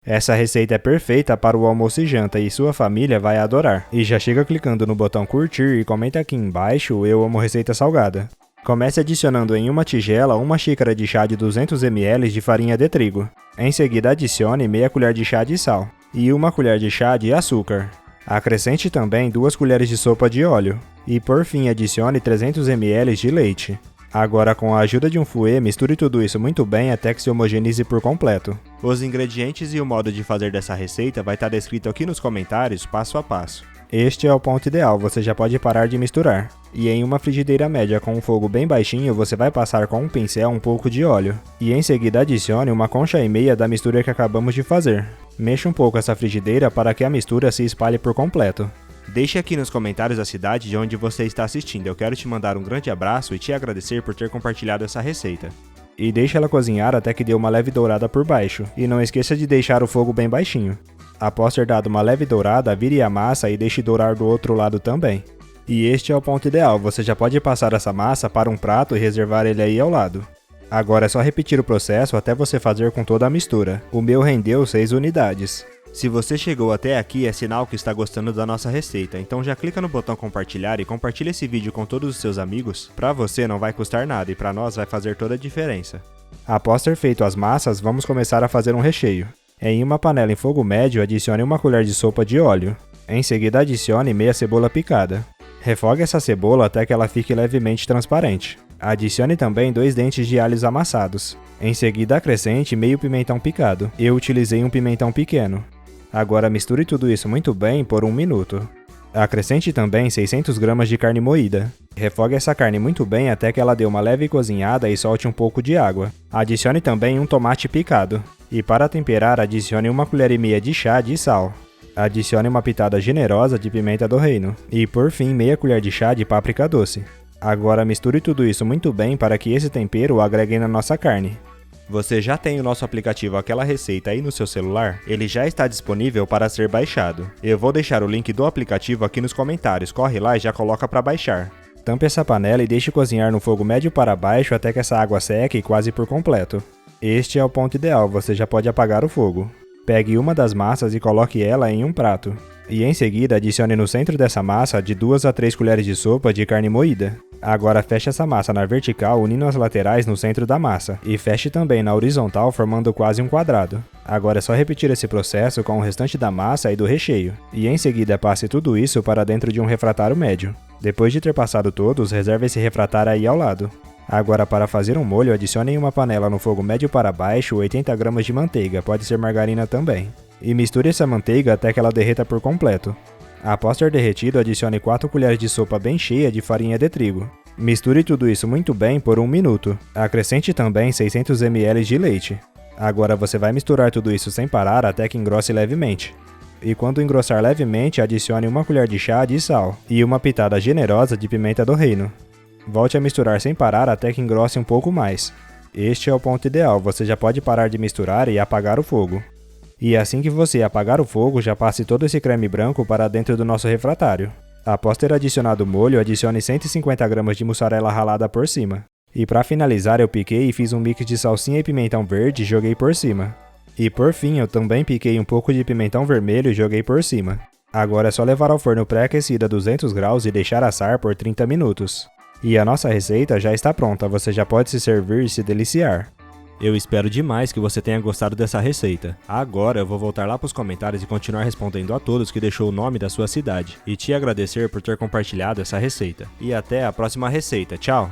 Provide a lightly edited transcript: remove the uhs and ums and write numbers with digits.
Essa receita é perfeita para o almoço e janta e sua família vai adorar. E já chega clicando no botão curtir e comenta aqui embaixo, eu amo receita salgada. Comece adicionando em uma tigela uma xícara de chá de 200 ml de farinha de trigo. Em seguida adicione meia colher de chá de sal e uma colher de chá de açúcar. Acrescente também 2 colheres de sopa de óleo. E por fim adicione 300 ml de leite. Agora, com a ajuda de um fouet, misture tudo isso muito bem até que se homogenize por completo. Os ingredientes e o modo de fazer dessa receita vai estar descrito aqui nos comentários, passo a passo. Este é o ponto ideal, você já pode parar de misturar. E em uma frigideira média com um fogo bem baixinho, você vai passar com um pincel um pouco de óleo. E em seguida adicione uma concha e meia da mistura que acabamos de fazer. Mexa um pouco essa frigideira para que a mistura se espalhe por completo. Deixe aqui nos comentários a cidade de onde você está assistindo, eu quero te mandar um grande abraço e te agradecer por ter compartilhado essa receita. E deixe ela cozinhar até que dê uma leve dourada por baixo, e não esqueça de deixar o fogo bem baixinho. Após ter dado uma leve dourada, vire a massa e deixe dourar do outro lado também. E este é o ponto ideal, você já pode passar essa massa para um prato e reservar ele aí ao lado. Agora é só repetir o processo até você fazer com toda a mistura. O meu rendeu 6 unidades. Se você chegou até aqui é sinal que está gostando da nossa receita, então já clica no botão compartilhar e compartilha esse vídeo com todos os seus amigos. Para você não vai custar nada e para nós vai fazer toda a diferença. Após ter feito as massas, vamos começar a fazer um recheio. Em uma panela em fogo médio, adicione uma colher de sopa de óleo. Em seguida adicione meia cebola picada. Refogue essa cebola até que ela fique levemente transparente. Adicione também 2 dentes de alhos amassados. Em seguida acrescente meio pimentão picado. Eu utilizei um pimentão pequeno. Agora misture tudo isso muito bem por 1 minuto. Acrescente também 600 gramas de carne moída. Refogue essa carne muito bem até que ela dê uma leve cozinhada e solte um pouco de água. Adicione também um tomate picado. E para temperar, adicione 1 colher e meia de chá de sal. Adicione uma pitada generosa de pimenta do reino. E por fim, meia colher de chá de páprica doce. Agora misture tudo isso muito bem para que esse tempero o agregue na nossa carne. Você já tem o nosso aplicativo Aquela Receita aí no seu celular? Ele já está disponível para ser baixado. Eu vou deixar o link do aplicativo aqui nos comentários, corre lá e já coloca para baixar. Tampe essa panela e deixe cozinhar no fogo médio para baixo até que essa água seque quase por completo. Este é o ponto ideal, você já pode apagar o fogo. Pegue uma das massas e coloque ela em um prato. E em seguida adicione no centro dessa massa de 2 a 3 colheres de sopa de carne moída. Agora feche essa massa na vertical unindo as laterais no centro da massa. E feche também na horizontal formando quase um quadrado. Agora é só repetir esse processo com o restante da massa e do recheio. E em seguida passe tudo isso para dentro de um refratário médio. Depois de ter passado todos, reserve esse refratário aí ao lado. Agora para fazer um molho, adicione em uma panela no fogo médio para baixo 80 gramas de manteiga, pode ser margarina também. E misture essa manteiga até que ela derreta por completo. Após ter derretido, adicione 4 colheres de sopa bem cheia de farinha de trigo. Misture tudo isso muito bem por 1 minuto. Acrescente também 600 ml de leite. Agora você vai misturar tudo isso sem parar até que engrosse levemente. E quando engrossar levemente, adicione 1 colher de chá de sal e uma pitada generosa de pimenta do reino. Volte a misturar sem parar até que engrosse um pouco mais. Este é o ponto ideal, você já pode parar de misturar e apagar o fogo. E assim que você apagar o fogo, já passe todo esse creme branco para dentro do nosso refratário. Após ter adicionado o molho, adicione 150 gramas de mussarela ralada por cima. E para finalizar, eu piquei e fiz um mix de salsinha e pimentão verde e joguei por cima. E por fim, eu também piquei um pouco de pimentão vermelho e joguei por cima. Agora é só levar ao forno pré-aquecido a 200 graus e deixar assar por 30 minutos. E a nossa receita já está pronta, você já pode se servir e se deliciar. Eu espero demais que você tenha gostado dessa receita. Agora eu vou voltar lá para os comentários e continuar respondendo a todos que deixou o nome da sua cidade. E te agradecer por ter compartilhado essa receita. E até a próxima receita. Tchau!